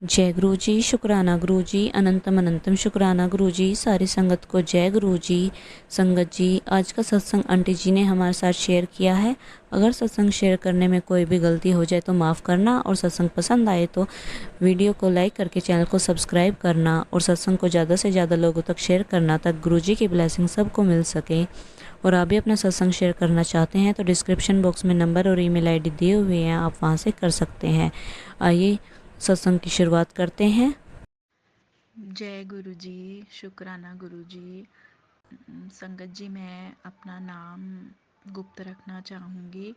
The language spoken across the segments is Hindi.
जय गुरु जी। शुक्राना गुरु जी। अनंतम अनंतम शुक्राना गुरु जी। सारी संगत को जय गुरु जी। संगत जी, आज का सत्संग आंटी जी ने हमारे साथ शेयर किया है। अगर सत्संग शेयर करने में कोई भी गलती हो जाए तो माफ़ करना, और सत्संग पसंद आए तो वीडियो को लाइक करके चैनल को सब्सक्राइब करना, और सत्संग को ज़्यादा से ज़्यादा लोगों तक शेयर करना, तक गुरु जी की ब्लेसिंग सबको मिल सके। और आप भी अपना सत्संग शेयर करना चाहते हैं तो डिस्क्रिप्शन बॉक्स में नंबर और ईमेल आईडी दिए हुए हैं, आप वहां से कर सकते हैं। आइए सत्संग की शुरुआत करते हैं। जय गुरु जी। शुक्राना गुरु जी। संगत जी, मैं अपना नाम गुप्त रखना चाहूँगी।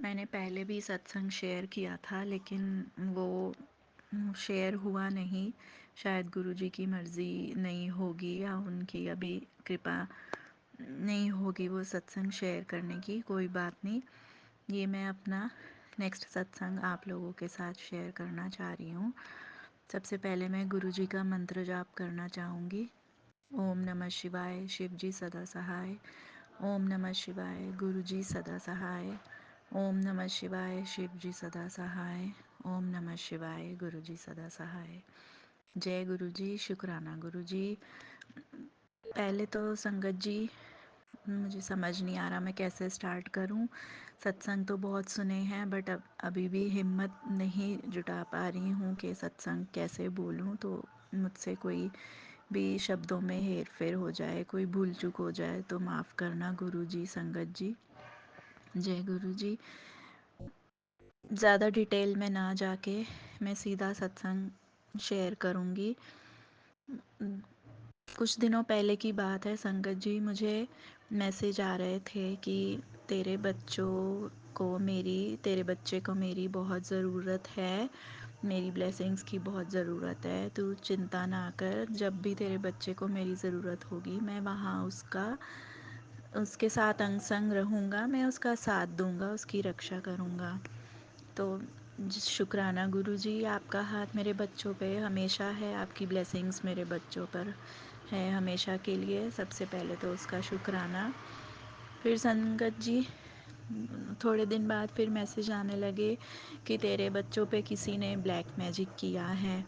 मैंने पहले भी सत्संग शेयर किया था, लेकिन वो शेयर हुआ नहीं। शायद गुरु जी की मर्ज़ी नहीं होगी, या उनकी अभी कृपा नहीं होगी वो सत्संग शेयर करने की। कोई बात नहीं, ये मैं अपना नेक्स्ट सत्संग आप लोगों के साथ शेयर करना चाह रही हूँ। सबसे पहले मैं गुरु जी का मंत्र जाप करना चाहूँगी। ओम नमः शिवाय, शिव जी सदा सहाय। ओम नमः शिवाय, गुरु जी सदा सहाय। ओम नमः शिवाय, शिव जी सदा सहाय। ओम नमः शिवाय, गुरु जी सदा सहाय। जय गुरु जी। शुक्राना गुरु जी। पहले तो संगत जी, मुझे समझ नहीं आ रहा मैं कैसे स्टार्ट करूं। सत्संग तो बहुत सुने हैं, बट अब अभी भी हिम्मत नहीं जुटा पा रही हूँ कि सत्संग कैसे बोलूं। तो मुझसे कोई भी शब्दों में हेर फेर हो जाए, कोई भूल चूक हो जाए तो माफ़ करना गुरु जी। संगत जी, जय गुरु जी। ज़्यादा डिटेल में ना जाके मैं सीधा सत्संग शेयर करूँगी। कुछ दिनों पहले की बात है संगत जी, मुझे मैसेज आ रहे थे कि तेरे बच्चे को मेरी बहुत ज़रूरत है, मेरी ब्लेसिंग्स की बहुत ज़रूरत है। तू चिंता ना कर, जब भी तेरे बच्चे को मेरी ज़रूरत होगी मैं वहाँ उसके साथ अंग संग रहूँगा, मैं उसका साथ दूँगा, उसकी रक्षा करूँगा। तो शुक्राना गुरु जी, आपका हाथ मेरे बच्चों पे हमेशा है, आपकी ब्लेसिंग्स मेरे बच्चों पर है हमेशा के लिए। सबसे पहले तो उसका शुक्राना। फिर संगत जी, थोड़े दिन बाद फिर मैसेज आने लगे कि तेरे बच्चों पे किसी ने ब्लैक मैजिक किया है।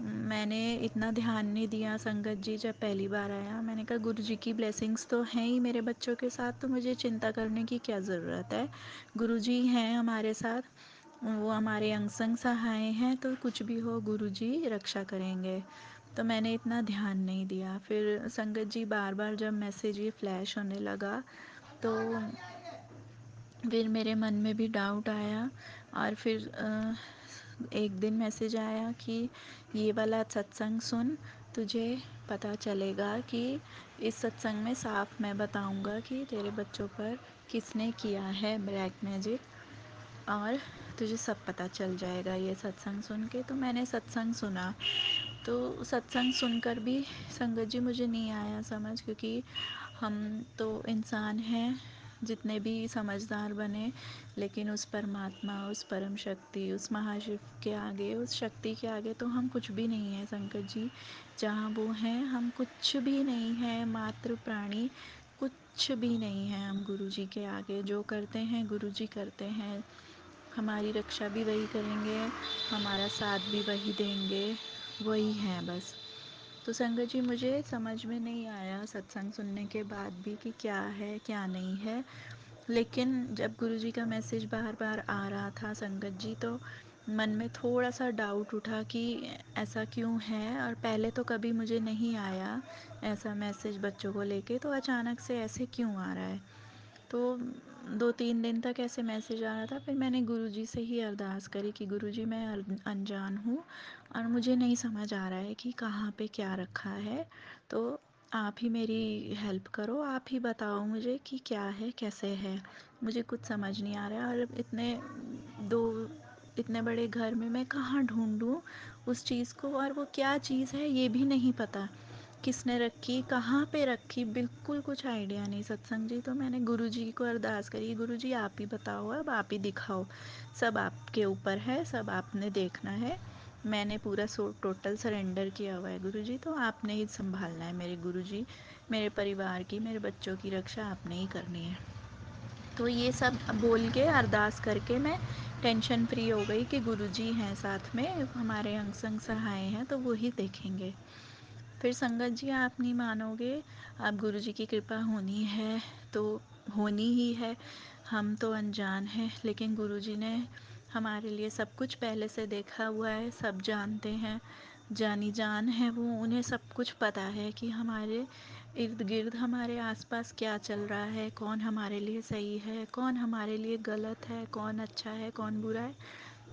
मैंने इतना ध्यान नहीं दिया संगत जी। जब पहली बार आया मैंने कहा गुरु जी की ब्लेसिंग्स तो हैं ही मेरे बच्चों के साथ, तो मुझे चिंता करने की क्या ज़रूरत है। गुरु जी हैं हमारे साथ, वो हमारे अंग संग सहाय हैं, तो कुछ भी हो गुरु जी रक्षा करेंगे। तो मैंने इतना ध्यान नहीं दिया। फिर संगत जी बार बार जब मैसेज ये फ्लैश होने लगा तो फिर मेरे मन में भी डाउट आया। और फिर एक दिन मैसेज आया कि ये वाला सत्संग सुन, तुझे पता चलेगा कि इस सत्संग में साफ मैं बताऊंगा कि तेरे बच्चों पर किसने किया है ब्लैक मैजिक, और तुझे सब पता चल जाएगा ये सत्संग सुन के। तो मैंने सत्संग सुना। तो सत्संग सुनकर भी संगत जी मुझे नहीं आया समझ, क्योंकि हम तो इंसान हैं, जितने भी समझदार बने, लेकिन उस परमात्मा, उस परम शक्ति, उस महाशिव के आगे, उस शक्ति के आगे तो हम कुछ भी नहीं हैं संकट जी। जहाँ वो हैं हम कुछ भी नहीं हैं, मात्र प्राणी, कुछ भी नहीं है हम गुरु जी के आगे। जो करते हैं गुरु जी करते हैं, हमारी रक्षा भी वही करेंगे, हमारा साथ भी वही देंगे, वही हैं बस। तो संगत जी, मुझे समझ में नहीं आया सत्संग सुनने के बाद भी कि क्या है क्या नहीं है। लेकिन जब गुरु जी का मैसेज बार बार आ रहा था संगत जी, तो मन में थोड़ा सा डाउट उठा कि ऐसा क्यों है। और पहले तो कभी मुझे नहीं आया ऐसा मैसेज बच्चों को लेके, तो अचानक से ऐसे क्यों आ रहा है। तो 2-3 दिन तक ऐसे मैसेज आ रहा था। फिर मैंने गुरुजी से ही अरदास करी कि गुरुजी मैं अनजान हूँ और मुझे नहीं समझ आ रहा है कि कहाँ पे क्या रखा है, तो आप ही मेरी हेल्प करो, आप ही बताओ मुझे कि क्या है कैसे है। मुझे कुछ समझ नहीं आ रहा है, और दो इतने बड़े घर में मैं कहाँ ढूंढूं उस चीज़ को, और वो क्या चीज़ है ये भी नहीं पता, किसने रखी, कहाँ पे रखी, बिल्कुल कुछ आइडिया नहीं सत्संग जी। तो मैंने गुरुजी को अरदास करी, गुरुजी आप ही बताओ, अब आप ही दिखाओ, सब आपके ऊपर है, सब आपने देखना है। मैंने पूरा टोटल सरेंडर किया हुआ है गुरुजी, तो आपने ही संभालना है मेरे गुरुजी। मेरे परिवार की, मेरे बच्चों की रक्षा आपने ही करनी है। तो ये सब बोल के अरदास करके मैं टेंशन फ्री हो गई कि गुरुजी हैं साथ में, हमारे अंग संग सहाय हैं, तो वो ही देखेंगे। फिर संगत जी आप नहीं मानोगे, आप गुरुजी की कृपा होनी है तो होनी ही है। हम तो अनजान हैं, लेकिन गुरुजी ने हमारे लिए सब कुछ पहले से देखा हुआ है, सब जानते हैं, जानी जान है वो, उन्हें सब कुछ पता है कि हमारे इर्द गिर्द हमारे आसपास क्या चल रहा है, कौन हमारे लिए सही है, कौन हमारे लिए गलत है, कौन अच्छा है, कौन बुरा है।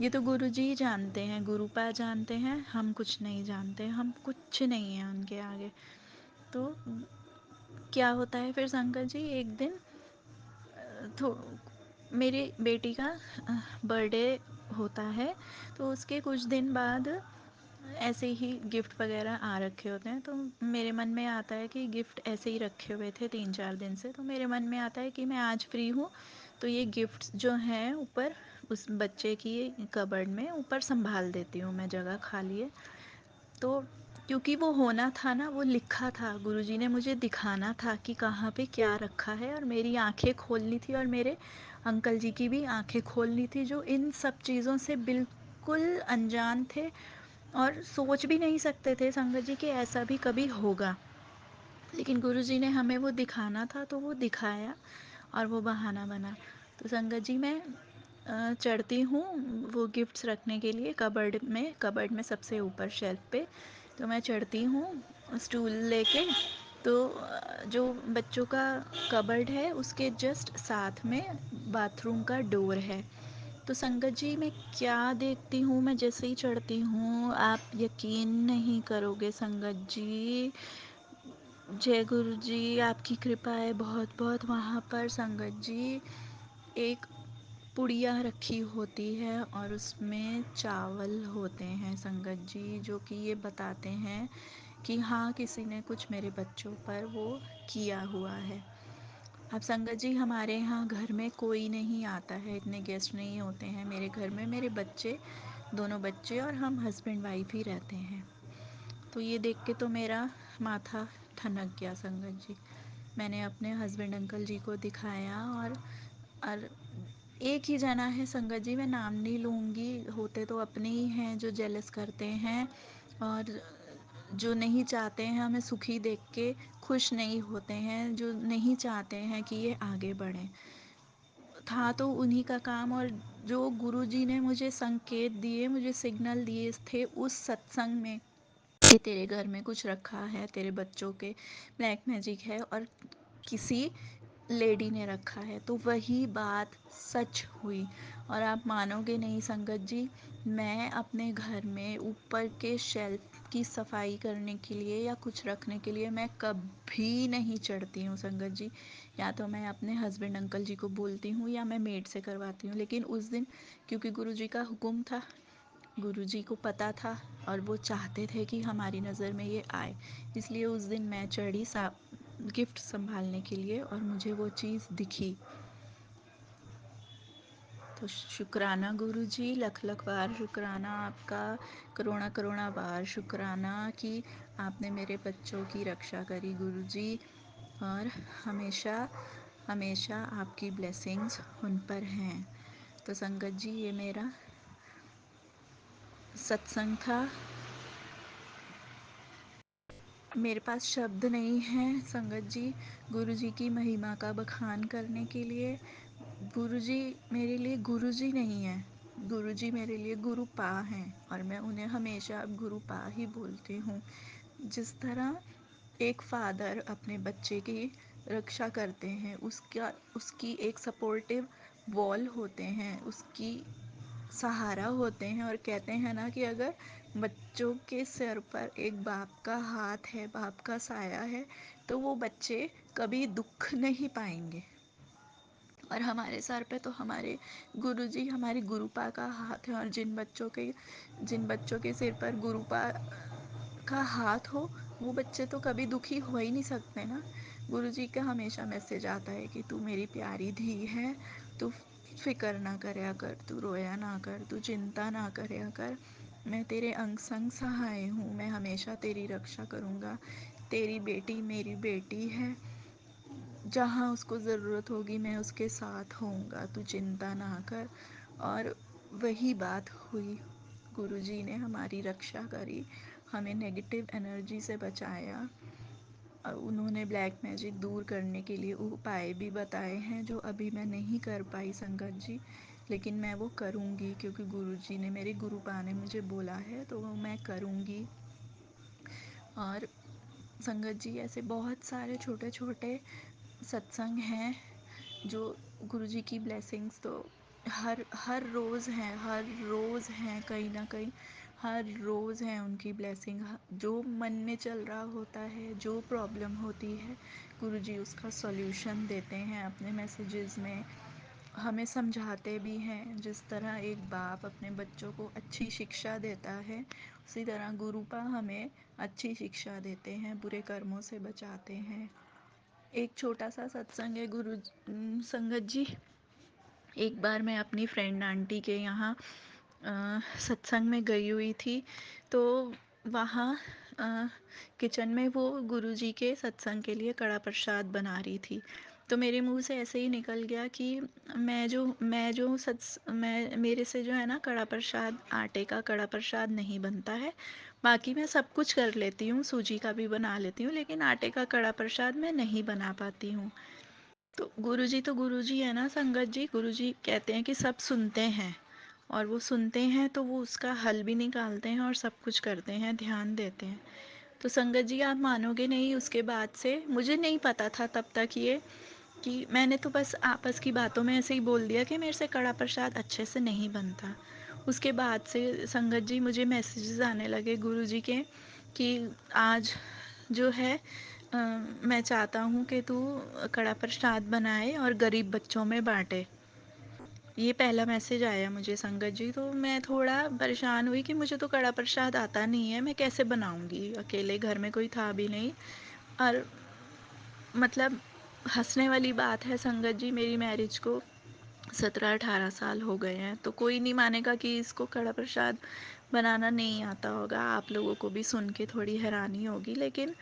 ये तो गुरु जी ही जानते हैं, गुरुपा जानते हैं, हम कुछ नहीं जानते, हम कुछ नहीं हैं उनके आगे। तो क्या होता है फिर संगत जी, एक दिन तो मेरी बेटी का बर्थडे होता है, तो उसके कुछ दिन बाद ऐसे ही गिफ्ट वगैरह आ रखे होते हैं। तो मेरे मन में आता है कि गिफ्ट ऐसे ही रखे हुए थे 3-4 दिन से, तो मेरे मन में आता है कि मैं आज फ्री हूँ तो ये गिफ्ट्स जो हैं ऊपर उस बच्चे की कबर्ड में ऊपर संभाल देती हूँ मैं, जगह खाली है तो। क्योंकि वो होना था ना, वो लिखा था, गुरुजी ने मुझे दिखाना था कि कहाँ पे क्या रखा है, और मेरी आंखें खोलनी थी और मेरे अंकल जी की भी आंखें खोलनी थी, जो इन सब चीज़ों से बिल्कुल अनजान थे और सोच भी नहीं सकते थे संगत जी कि ऐसा भी कभी होगा। लेकिन गुरुजी ने हमें वो दिखाना था तो वो दिखाया और वो बहाना बना। तो संगत जी मैं चढ़ती हूँ वो गिफ्ट्स रखने के लिए कबर्ड में सबसे ऊपर शेल्फ पे। तो मैं चढ़ती हूँ स्टूल लेके, तो जो बच्चों का कबर्ड है उसके जस्ट साथ में बाथरूम का डोर है। तो संगत जी मैं क्या देखती हूँ, मैं जैसे ही चढ़ती हूँ, आप यकीन नहीं करोगे संगत जी, जय गुरु जी, आपकी कृपा है बहुत बहुत वहाँ पर संगत जी। एक पुड़िया रखी होती है और उसमें चावल होते हैं संगत जी, जो कि ये बताते हैं कि हाँ किसी ने कुछ मेरे बच्चों पर वो किया हुआ है। अब संगत जी हमारे यहाँ घर में कोई नहीं आता है, इतने गेस्ट नहीं होते हैं मेरे घर में, मेरे बच्चे, दोनों बच्चे और हम हस्बैंड वाइफ ही रहते हैं। तो ये देख के तो मेरा माथा ठनक गया संगत जी। मैंने अपने हस्बैंड अंकल जी को दिखाया और एक ही जना है संगत जी, मैं नाम नहीं लूँगी, होते तो अपने ही हैं जो जेलस करते हैं और जो नहीं चाहते हैं हमें सुखी देख के खुश नहीं होते हैं, जो नहीं चाहते हैं कि ये आगे बढ़ें। था तो उन्हीं का काम, और जो गुरुजी ने मुझे संकेत दिए, मुझे सिग्नल दिए थे उस सत्संग में कि तेरे घर में कुछ रखा है, तेरे बच्चों के ब्लैक मैजिक है और किसी लेडी ने रखा है, तो वही बात सच हुई। और आप मानोगे नहीं संगत जी, मैं अपने घर में ऊपर के शेल्फ की सफाई करने के लिए या कुछ रखने के लिए मैं कभी नहीं चढ़ती हूँ संगत जी। या तो मैं अपने हस्बैंड अंकल जी को बोलती हूँ या मैं मेड से करवाती हूँ, लेकिन उस दिन क्योंकि गुरुजी का हुक्म था, गुरुजी को पता था और वो चाहते थे कि हमारी नज़र में ये आए, इसलिए उस दिन मैं चढ़ी गिफ्ट संभालने के लिए और मुझे वो चीज़ दिखी। तो शुक्राना गुरुजी, लख लख बार शुक्राना आपका, करोड़ा करोड़ा बार शुक्राना कि आपने मेरे बच्चों की रक्षा करी गुरुजी, और हमेशा हमेशा आपकी ब्लेसिंग्स उन पर हैं। तो संगत जी ये मेरा सत्संग था। मेरे पास शब्द नहीं हैं संगत जी गुरुजी की महिमा का बखान करने के लिए। गुरुजी मेरे लिए गुरुजी नहीं है, गुरुजी मेरे लिए गुरुपा हैं और मैं उन्हें हमेशा अब गुरुपा ही बोलती हूँ। जिस तरह एक फादर अपने बच्चे की रक्षा करते हैं, उसकी एक सपोर्टिव वॉल होते हैं, उसकी सहारा होते हैं, और कहते हैं ना कि अगर बच्चों के सिर पर एक बाप का हाथ है, बाप का साया है, तो वो बच्चे कभी दुख नहीं पाएंगे। और हमारे सर पे तो हमारे गुरुजी, हमारे गुरुपा का हाथ है, और जिन बच्चों के सिर पर गुरुपा का हाथ हो, वो बच्चे तो कभी दुखी हो ही नहीं सकते ना। गुरुजी का हमेशा मैसेज आता है कि तू मेरी प्यारी धी है, तू फिक्र ना करया कर, तू रोया ना कर, तू चिंता ना करया कर, मैं तेरे अंग संग सहाय हूँ, मैं हमेशा तेरी रक्षा करूँगा, तेरी बेटी मेरी बेटी है, जहाँ उसको ज़रूरत होगी मैं उसके साथ होऊंगा, तू चिंता ना कर। और वही बात हुई, गुरुजी ने हमारी रक्षा करी, हमें नेगेटिव एनर्जी से बचाया। और उन्होंने ब्लैक मैजिक दूर करने के लिए उपाय भी बताए हैं जो अभी मैं नहीं कर पाई संगत जी, लेकिन मैं वो करूँगी क्योंकि गुरुजी ने, मेरे गुरुपा ने मुझे बोला है, तो वो मैं करूँगी। और संगत जी ऐसे बहुत सारे छोटे छोटे सत्संग हैं जो गुरुजी की ब्लेसिंग्स तो हर हर रोज़ हैं, हर रोज़ हैं, कहीं ना कहीं हर रोज़ हैं उनकी ब्लेसिंग। जो मन में चल रहा होता है, जो प्रॉब्लम होती है, गुरुजी उसका सॉल्यूशन देते हैं अपने मैसेजेस में, हमें समझाते भी हैं। जिस तरह एक बाप अपने बच्चों को अच्छी शिक्षा देता है, उसी तरह गुरुपा हमें अच्छी शिक्षा देते हैं, बुरे कर्मों से बचाते हैं। एक छोटा सा सत्संग है संगत जी। एक बार मैं अपनी फ्रेंड आंटी के यहाँ सत्संग में गई हुई थी, तो वहाँ किचन में वो गुरुजी के सत्संग के लिए कड़ा प्रसाद बना रही थी। तो मेरे मुंह से ऐसे ही निकल गया कि मैं मेरे से जो है ना कड़ा प्रसाद, आटे का कड़ा प्रसाद नहीं बनता है। बाकी मैं सब कुछ कर लेती हूँ, सूजी का भी बना लेती हूँ, लेकिन आटे का कड़ा प्रसाद मैं नहीं बना पाती हूँ। तो गुरुजी है ना संगत जी, गुरुजी कहते हैं कि सब सुनते हैं, और वो सुनते हैं तो वो उसका हल भी निकालते हैं और सब कुछ करते हैं, ध्यान देते हैं। तो संगत जी आप मानोगे नहीं, उसके बाद से मुझे नहीं पता था तब तक ये, कि मैंने तो बस आपस की बातों में ऐसे ही बोल दिया कि मेरे से कड़ा प्रसाद अच्छे से नहीं बनता। उसके बाद से संगत जी मुझे मैसेजेस आने लगे गुरुजी के कि आज जो है मैं चाहता हूँ कि तू कड़ा प्रसाद बनाए और गरीब बच्चों में बांटे। ये पहला मैसेज आया मुझे संगत जी। तो मैं थोड़ा परेशान हुई कि मुझे तो कड़ा प्रसाद आता नहीं है, मैं कैसे बनाऊंगी, अकेले घर में कोई था भी नहीं। और मतलब हंसने वाली बात है संगत जी, मेरी मैरिज को 17-18 साल हो गए हैं, तो कोई नहीं मानेगा कि इसको कड़ा प्रसाद बनाना नहीं आता होगा। आप लोगों को भी सुन के थोड़ी हैरानी होगी, लेकिन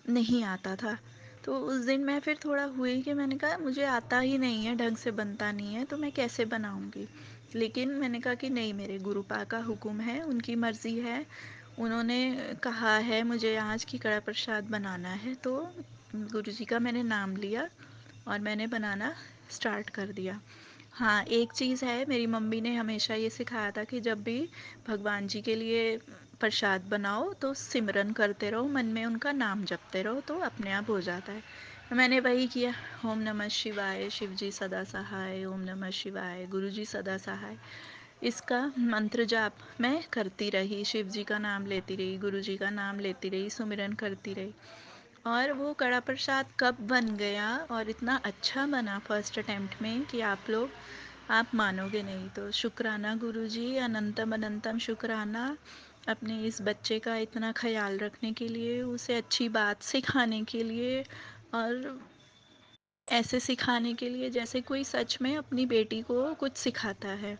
नहीं आता था। तो उस दिन मैं फिर थोड़ा हुई कि मैंने कहा मुझे आता ही नहीं है, ढंग से बनता नहीं है, तो मैं कैसे बनाऊंगी। लेकिन मैंने कहा कि नहीं, मेरे गुरुपा का हुक्म है, उनकी मर्ज़ी है, उन्होंने कहा है मुझे आज की कड़ा प्रसाद बनाना है, तो गुरुजी का मैंने नाम लिया और मैंने बनाना स्टार्ट कर दिया। हाँ, एक चीज़ है, मेरी मम्मी ने हमेशा ये सिखाया था कि जब भी भगवान जी के लिए प्रसाद बनाओ तो सिमरन करते रहो, मन में उनका नाम जपते रहो, तो अपने आप हो जाता है। तो मैंने वही किया, ओम नमः शिवाय, शिव जी सदा सहाय, ओम नमः शिवाय, गुरु जी सदा सहाय। इसका मंत्र जाप मैं करती रही, शिव जी का नाम लेती रही, गुरु जी का नाम लेती रही, सुमिरन करती रही। और वो कड़ा प्रसाद कब बन गया और इतना अच्छा बना फर्स्ट अटेम्प्ट में कि आप मानोगे नहीं। तो शुक्राना गुरुजी, अनंतम अनंतम शुक्राना, अपने इस बच्चे का इतना ख्याल रखने के लिए, उसे अच्छी बात सिखाने के लिए, और ऐसे सिखाने के लिए जैसे कोई सच में अपनी बेटी को कुछ सिखाता है।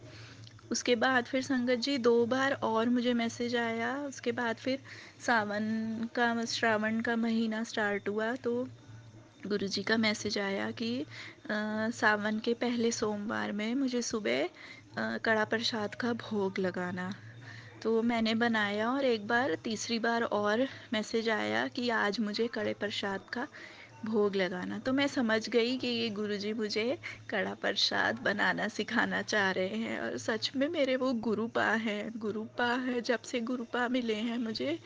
उसके बाद फिर संगत जी 2 बार और मुझे मैसेज आया। उसके बाद फिर श्रावण का महीना स्टार्ट हुआ, तो गुरुजी का मैसेज आया कि सावन के पहले सोमवार में मुझे सुबह कड़ा प्रसाद का भोग लगाना। तो मैंने बनाया, और एक बार तीसरी बार और मैसेज आया कि आज मुझे कड़े प्रसाद का भोग लगाना। तो मैं समझ गई कि ये गुरुजी मुझे कड़ा प्रसाद बनाना सिखाना चाह रहे हैं, और सच में मेरे वो गुरुपा हैं, जब से गुरुपा मिले हैं मुझे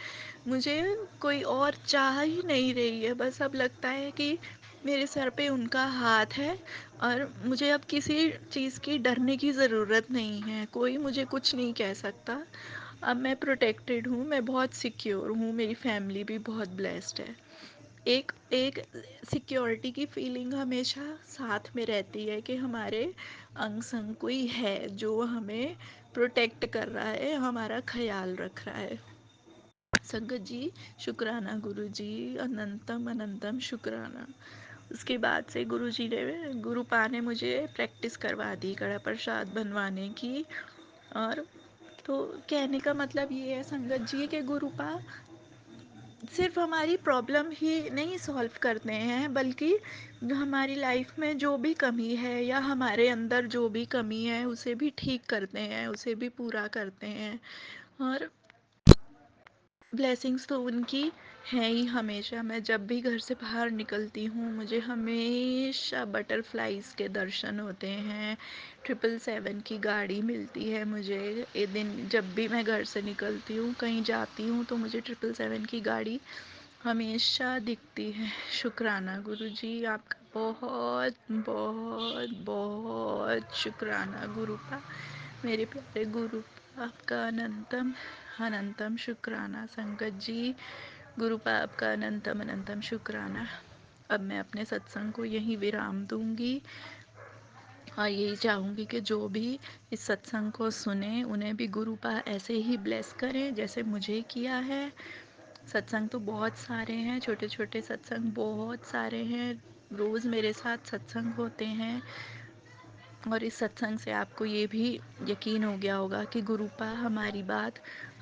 मुझे कोई और चाह ही नहीं रही है। बस अब लगता है कि मेरे सर पे उनका हाथ है, और मुझे अब किसी चीज़ की डरने की ज़रूरत नहीं है, कोई मुझे कुछ नहीं कह सकता। अब मैं प्रोटेक्टेड हूँ, मैं बहुत सिक्योर हूँ, मेरी फैमिली भी बहुत ब्लेस्ड है। एक एक सिक्योरिटी की फीलिंग हमेशा साथ में रहती है कि हमारे अंग संग कोई है जो हमें प्रोटेक्ट कर रहा है, हमारा ख्याल रख रहा है। संगत जी शुक्राना गुरु जी, अनंतम अनंतम शुक्राना। उसके बाद से गुरुपा ने मुझे प्रैक्टिस करवा दी कड़ा प्रसाद बनवाने की। और तो कहने का मतलब ये है संगत जी कि गुरुपा सिर्फ हमारी प्रॉब्लम ही नहीं सॉल्व करते हैं, बल्कि हमारी लाइफ में जो भी कमी है या हमारे अंदर जो भी कमी है उसे भी ठीक करते हैं, उसे भी पूरा करते हैं। और ब्लेसिंग्स तो उनकी हैं ही हमेशा। मैं जब भी घर से बाहर निकलती हूँ मुझे हमेशा बटरफ्लाइज के दर्शन होते हैं, 777 की गाड़ी मिलती है मुझे। ये दिन जब भी मैं घर से निकलती हूँ कहीं जाती हूँ तो मुझे 777 की गाड़ी हमेशा दिखती है। शुक्राना गुरुजी, आपका बहुत बहुत बहुत शुक्राना गुरुपा, मेरे प्यारे गुरुपा, आपका अनंतम अनंतम शुक्राना। संगत जी, गुरुपा आपका अनंतम अनंतम शुक्राना। अब मैं अपने सत्संग को यहीं विराम दूंगी और यही चाहूँगी कि जो भी इस सत्संग को सुने उन्हें भी गुरुपा ऐसे ही ब्लेस करें जैसे मुझे किया है। सत्संग तो बहुत सारे हैं, छोटे छोटे सत्संग बहुत सारे हैं, रोज़ मेरे साथ सत्संग होते हैं। और इस सत्संग से आपको ये भी यकीन हो गया होगा कि गुरुपा हमारी बात,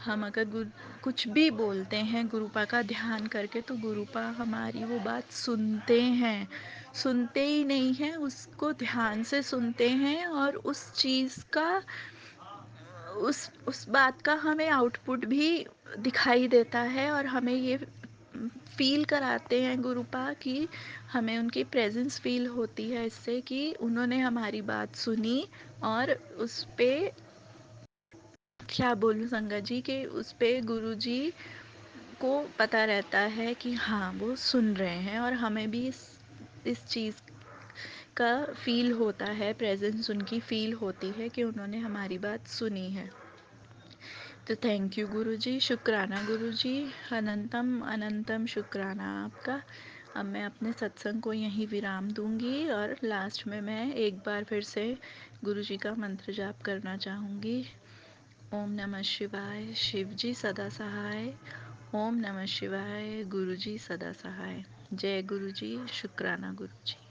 हम अगर कुछ भी बोलते हैं गुरुपा का ध्यान करके तो गुरुपा हमारी वो बात सुनते हैं। सुनते ही नहीं हैं, उसको ध्यान से सुनते हैं और उस चीज़ का, उस बात का हमें आउटपुट भी दिखाई देता है और हमें ये फील कराते हैं गुरुपा कि हमें उनकी प्रेजेंस फील होती है इससे कि उन्होंने हमारी बात सुनी। और उस पे क्या बोलूँ संगत जी कि उस पे गुरुजी को पता रहता है कि हाँ वो सुन रहे हैं और हमें भी इस चीज़ का फील होता है, प्रेजेंस उनकी फील होती है कि उन्होंने हमारी बात सुनी है। तो थैंक यू गुरुजी, शुक्राना गुरुजी, अनंतम अनंतम शुक्राना आपका। अब मैं अपने सत्संग को यहीं विराम दूंगी और लास्ट में मैं एक बार फिर से गुरुजी का मंत्र जाप करना चाहूँगी। ओम नमः शिवाय, शिव जी सदा सहाय। ओम नमः शिवाय, गुरुजी सदा सहाय। जय गुरुजी, शुक्राना गुरुजी।